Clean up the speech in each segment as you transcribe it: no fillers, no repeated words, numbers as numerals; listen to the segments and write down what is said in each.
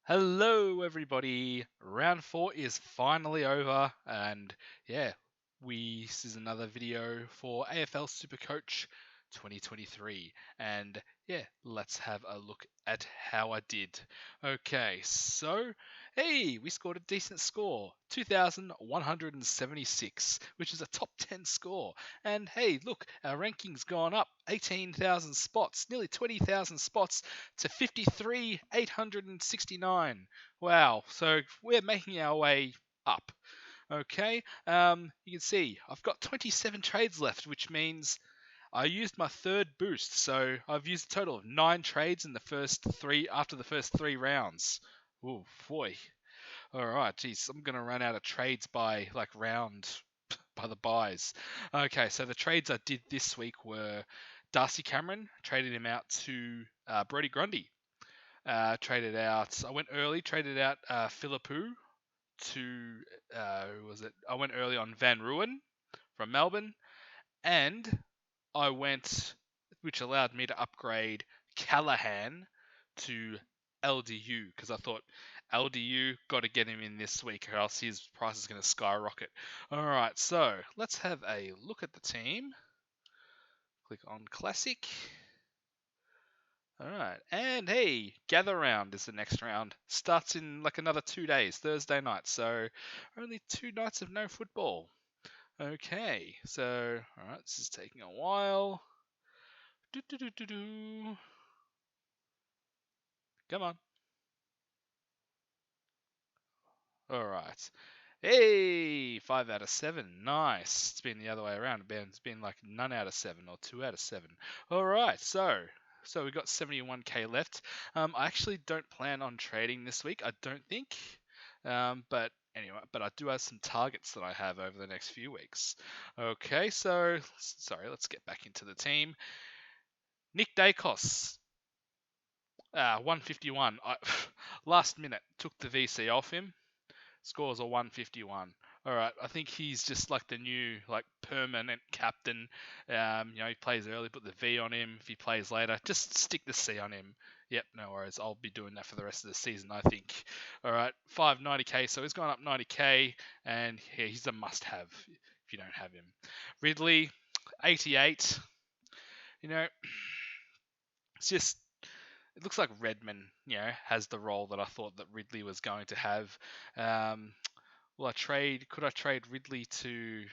Hello, everybody. Round four is finally over, and yeah, this is another video for AFL Supercoach 2023. And yeah, let's have a look at how I did. Okay, so hey, we scored a decent score 2,176, which is a top 10 score. And hey, look, our ranking's gone up 18,000 spots, nearly 20,000 spots to 53,869. Wow, so we're making our way up. Okay, you can see I've got 27 trades left, which means I used my third boost. So I've used a total of 9 trades in the first three after the first 3 rounds. Oh boy. All right, geez, I'm gonna run out of trades by like round by the buys. Okay, so the trades I did this week were Darcy Cameron, traded him out to Brody Grundy. Traded out. I went early. Traded out Philippou to who was it? I went early on Van Ruin from Melbourne, and I went, which allowed me to upgrade Callahan to LDU because I thought LDU got to get him in this week, or else his price is going to skyrocket. All right, so let's have a look at the team. Click on Classic. All right, and hey, Gather Round is the next round. Starts in like another 2 days, Thursday night. So only 2 nights of no football. Okay, so all right, this is taking a while. Do. Come on. All right. Hey, 5 out of 7. Nice. It's been the other way around. It's been like none out of 7 or 2 out of 7. All right. So we got 71k left. I actually don't plan on trading this week. I don't think. But anyway, but I do have some targets that I have over the next few weeks. Okay. So sorry. Let's get back into the team. Nick Dacos. 151. Last minute took the VC off him. Scores a 151. All right, I think he's just like the new like permanent captain. He plays early, put the V on him. If he plays later, just stick the C on him. Yep, no worries. I'll be doing that for the rest of the season, I think. All right, 590k, so he's gone up 90k, and yeah, he's a must-have if you don't have him. Ridley, 88. You know, it's just it looks like Redmond, has the role that I thought that Ridley was going to have. Will I trade? Could I trade Ridley to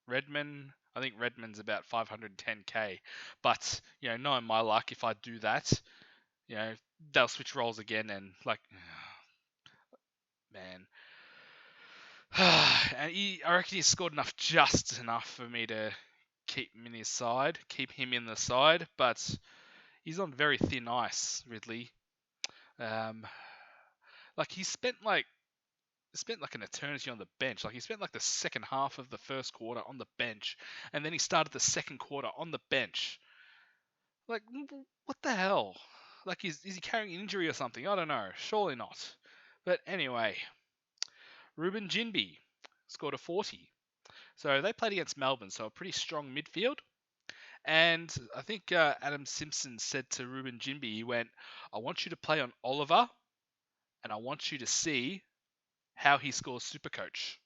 Redmond? I think Redmond's about 510k, but knowing my luck, if I do that, they'll switch roles again, and like, man, and I reckon he scored just enough for me to keep him in his side, keep him in the side, but he's on very thin ice, Ridley. Um, like he spent like an eternity on the bench. Like he spent like the second half of the first quarter on the bench, and then he started the second quarter on the bench. Like, what the hell? Like, is he carrying an injury or something? I don't know. Surely not. But anyway, Ruben Jinby scored a 40. So they played against Melbourne, so a pretty strong midfield. And I think Adam Simpson said to Ruben Jinby, he went, I want you to play on Oliver, and I want you to see how he scores Supercoach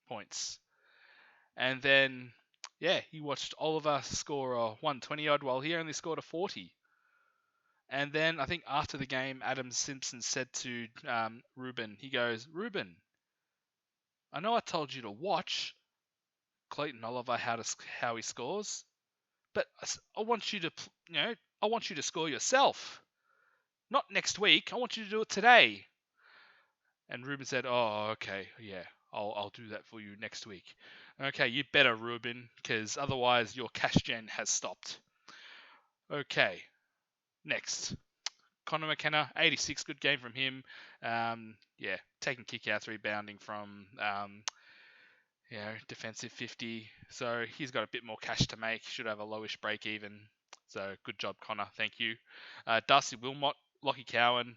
points. And then, yeah, he watched Oliver score a 120 odd while he only scored a 40. And then I think after the game, Adam Simpson said to Ruben, he goes, Ruben, I know I told you to watch Clayton Oliver how he scores, but I want you to, I want you to score yourself. Not next week. I want you to do it today. And Ruben said, oh, okay, yeah, I'll do that for you next week. Okay, you better, Ruben, because otherwise your cash gen has stopped. Okay, next. Connor McKenna, 86, good game from him. Yeah, taking kickouts, rebounding from, defensive 50. So he's got a bit more cash to make. Should have a lowish break even. So good job, Connor. Thank you. Darcy Wilmot, Lockie Cowan,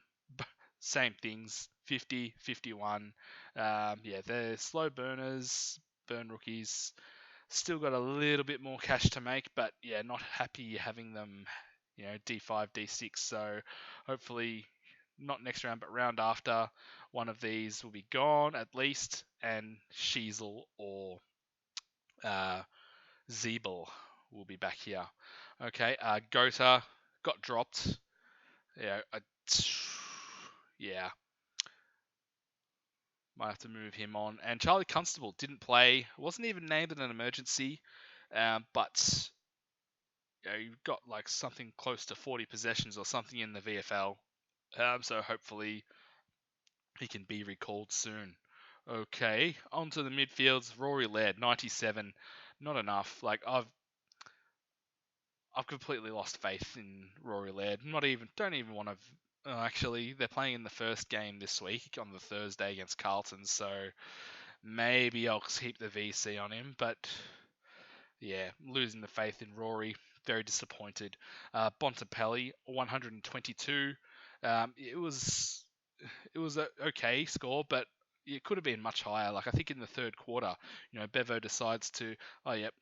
same things. 50, 51. Yeah, they're slow burners, burn rookies. Still got a little bit more cash to make, but yeah, not happy having them, D5, D6. So hopefully not next round, but round after, one of these will be gone at least, and Sheasel or uh, Zeeble will be back here. Okay, Gota got dropped. Yeah, yeah, might have to move him on. And Charlie Constable didn't play, wasn't even named in an emergency, but you got like something close to 40 possessions or something in the VFL. So hopefully he can be recalled soon. Okay, onto the midfields. Rory Laird, 97, not enough. Like I've completely lost faith in Rory Laird. Don't even want to. Actually, they're playing in the first game this week on the Thursday against Carlton, so maybe I'll keep the VC on him. But yeah, losing the faith in Rory. Very disappointed. Bontempelli, 122. It was a okay score, but it could have been much higher. Like I think in the third quarter, Bevo decides to, oh yep,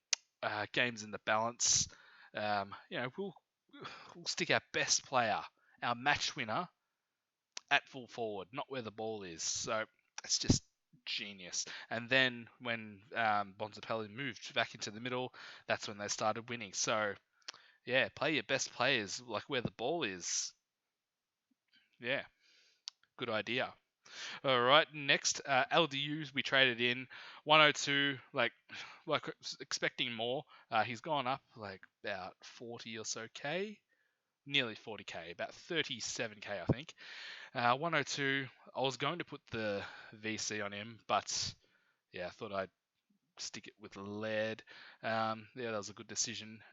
game's in the balance. We'll stick our best player, our match winner, at full forward, not where the ball is. So it's just genius. And then when Bontempelli moved back into the middle, that's when they started winning. So yeah, play your best players like where the ball is. Yeah, good idea. All right, next LDU we traded in 102, like expecting more. He's gone up like about 40 or so k, nearly 40k, about 37k I think. 102. I was going to put the VC on him, but yeah, I thought I'd stick it with lead. Yeah, that was a good decision.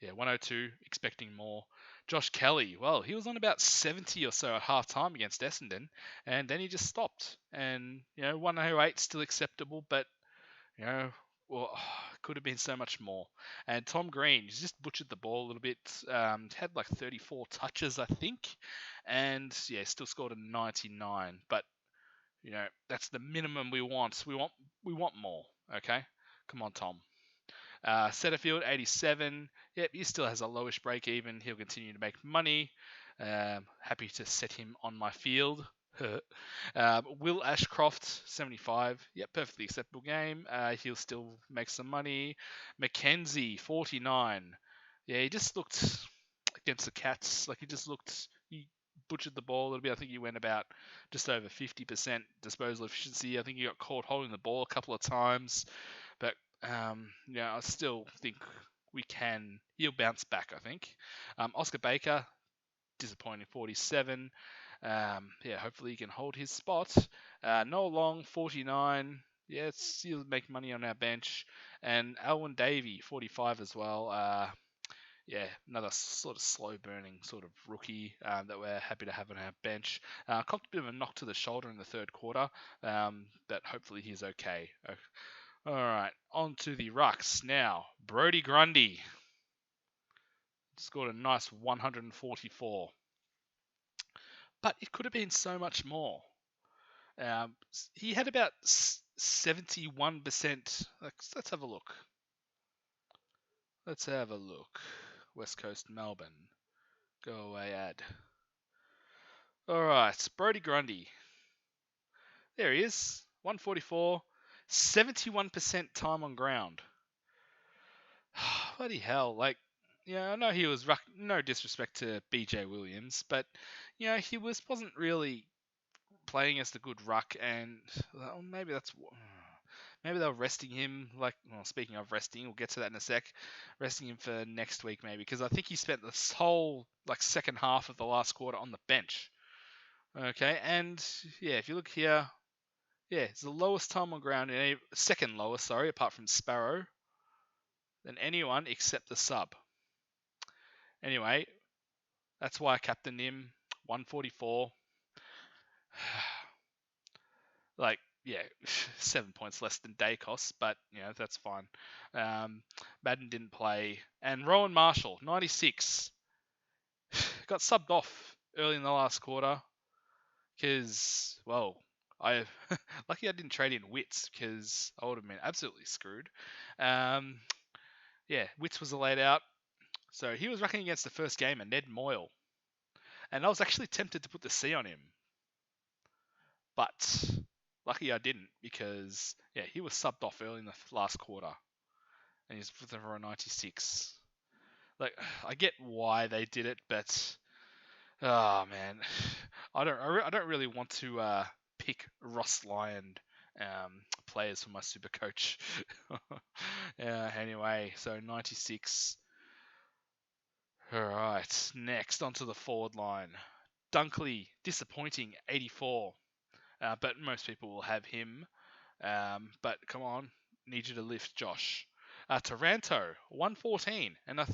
Yeah, 102, expecting more. Josh Kelly, well, he was on about 70 or so at half time against Essendon, and then he just stopped. And, 108 still acceptable, but, well, could have been so much more. And Tom Green, he's just butchered the ball a little bit. Had like 34 touches, I think, and yeah, still scored a 99. But that's the minimum we want. We want more. Okay, come on, Tom. Setterfield, 87. Yep, he still has a lowish break even. He'll continue to make money. Happy to set him on my field. Will Ashcroft, 75. Yep, perfectly acceptable game. He'll still make some money. Mackenzie, 49. Yeah, he just looked against the Cats. Like he butchered the ball a little bit. I think he went about just over 50% disposal efficiency. I think he got caught holding the ball a couple of times. But I still think he'll bounce back, I think. Oscar Baker, disappointing 47. Yeah, hopefully he can hold his spot. Noah Long, 49. Yes, he'll make money on our bench. And Alwyn Davey, 45 as well. Yeah, another sort of slow burning sort of rookie that we're happy to have on our bench. Copped a bit of a knock to the shoulder in the third quarter, but hopefully he's okay. All right, on to the rucks now. Brodie Grundy scored a nice 144, but it could have been so much more. He had about 71%. Let's have a look. West Coast Melbourne. Go away, ad. All right, Brodie Grundy. There he is. 144, 71% time on ground. Bloody hell. I know he was no disrespect to BJ Williams, but he wasn't really playing as the good ruck, and well, maybe they were resting him. Speaking of resting, we'll get to that in a sec. Resting him for next week maybe, because I think he spent this whole second half of the last quarter on the bench. Okay, and yeah, if you look here, yeah, it's the lowest time on ground second lowest, sorry, apart from Sparrow, than anyone except the sub. Anyway, that's why I captained him. 144. Yeah, 7 points less than Dacos, but that's fine. Madden didn't play, and Rowan Marshall, 96, got subbed off early in the last quarter because, well, I lucky I didn't trade in Wits because I would have been absolutely screwed. Yeah, Wits was laid out, so he was rucking against the first gamer, Ned Moyle, And I was actually tempted to put the C on him, but lucky I didn't because he was subbed off early in the last quarter, and he's with for a 96. Like, I get why they did it, but oh man, I don't really want to pick Ross Lyon players for my super coach. Anyway, so 96. All right, next onto the forward line. Dunkley, disappointing, 84. But most people will have him. But come on, need you to lift Josh. Taranto, 114. And I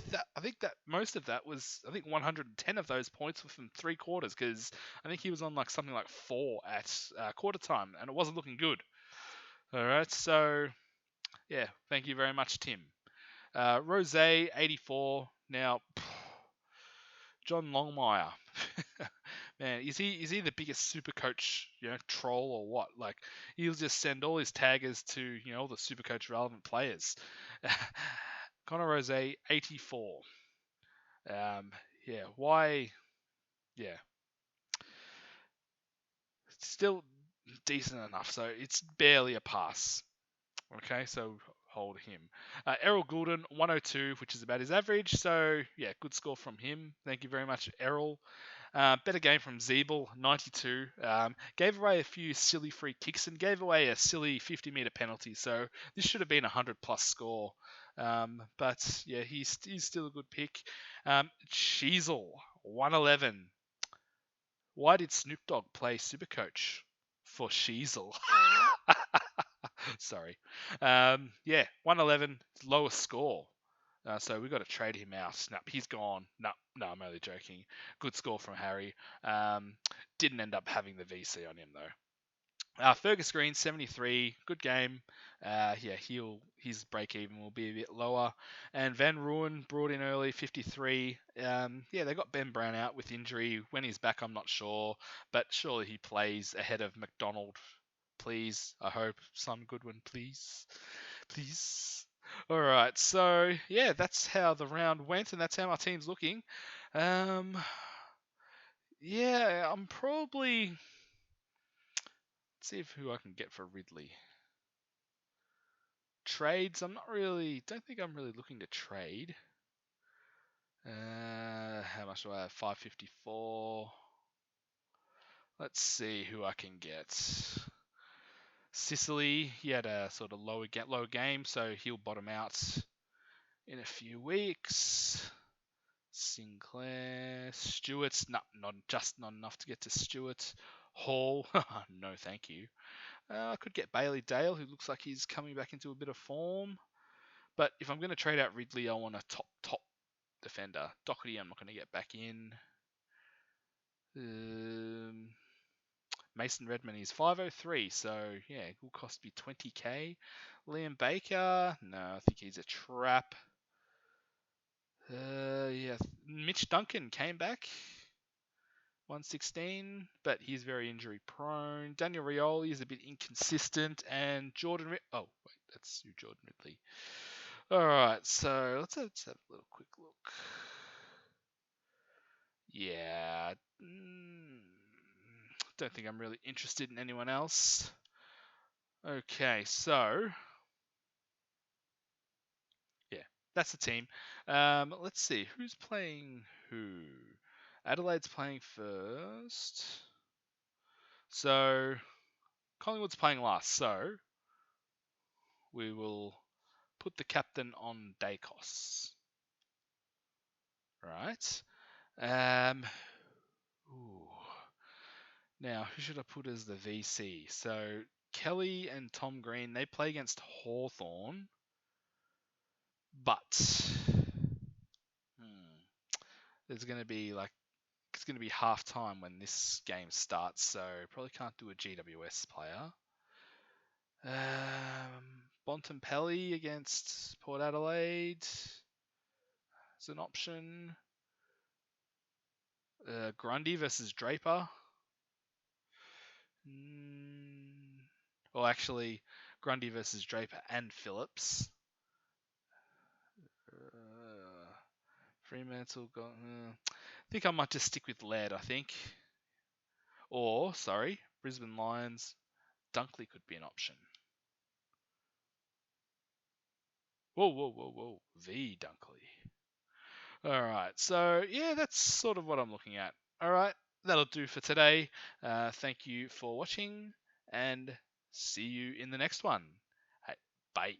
think that most of that was, I think 110 of those points were from 3 quarters, because I think he was on like something like 4 at quarter time, and it wasn't looking good. All right, so yeah, thank you very much, Tim. Rose, 84. Now, John Longmire. Man, is he the biggest super coach, troll or what? Like, he'll just send all his taggers to, all the super coach relevant players. Connor Rose, 84. Why? Yeah. Still decent enough, so it's barely a pass. Okay, so hold him. Errol Goulden, 102, which is about his average. So, yeah, good score from him. Thank you very much, Errol. Better game from Zeeble, 92. Gave away a few silly free kicks and gave away a silly 50-meter penalty. So this should have been a 100-plus score. But, yeah, he's still a good pick. Sheasel, 111. Why did Snoop Dogg play Supercoach? For Sheasel. Sorry. 111, lowest score. So we've got to trade him out. No, he's gone. No, I'm only joking. Good score from Harry. Didn't end up having the VC on him though. Fergus Green, 73. Good game. His break even will be a bit lower. And Van Rooyen brought in early, 53. They got Ben Brown out with injury. When he's back, I'm not sure, but surely he plays ahead of McDonald. Please, I hope some good one, please. All right, so yeah, that's how the round went, and that's how my team's looking. I'm probably, let's see who I can get for Ridley. Trades, don't think I'm really looking to trade. How much do I have? 554. Let's see who I can get. Sicily, he had a sort of low game, so he'll bottom out in a few weeks. Sinclair, Stewart, not enough to get to Stewart. Hall, no thank you. I could get Bailey Dale, who looks like he's coming back into a bit of form. But if I'm going to trade out Ridley, I want a top defender. Doherty, I'm not going to get back in. Mason Redmond is 503, so yeah, it will cost me 20k. Liam Baker, no, I think he's a trap. Mitch Duncan came back, 116, but he's very injury prone. Daniel Rioli is a bit inconsistent, and Jordan. Oh wait, that's you, Jordan Ridley. All right, so let's have a little quick look. Yeah, don't think I'm really interested in anyone else. Okay, so yeah, that's the team. Let's see who's playing who. Adelaide's playing first. So Collingwood's playing last. So we will put the captain on Dacos. Right. Now, who should I put as the VC? So Kelly and Tom Green, they play against Hawthorn. But there's going to be it's going to be half time when this game starts, so probably can't do a GWS player. Bontempelli against Port Adelaide is an option. Grundy versus Draper. Well, actually, Grundy versus Draper and Phillips. Fremantle got think I might just stick with lead, I think. Or, sorry, Brisbane Lions, Dunkley could be an option. Whoa. V Dunkley. All right. So, yeah, that's sort of what I'm looking at. All right. That'll do for today. Thank you for watching and see you in the next one. Hey, bye.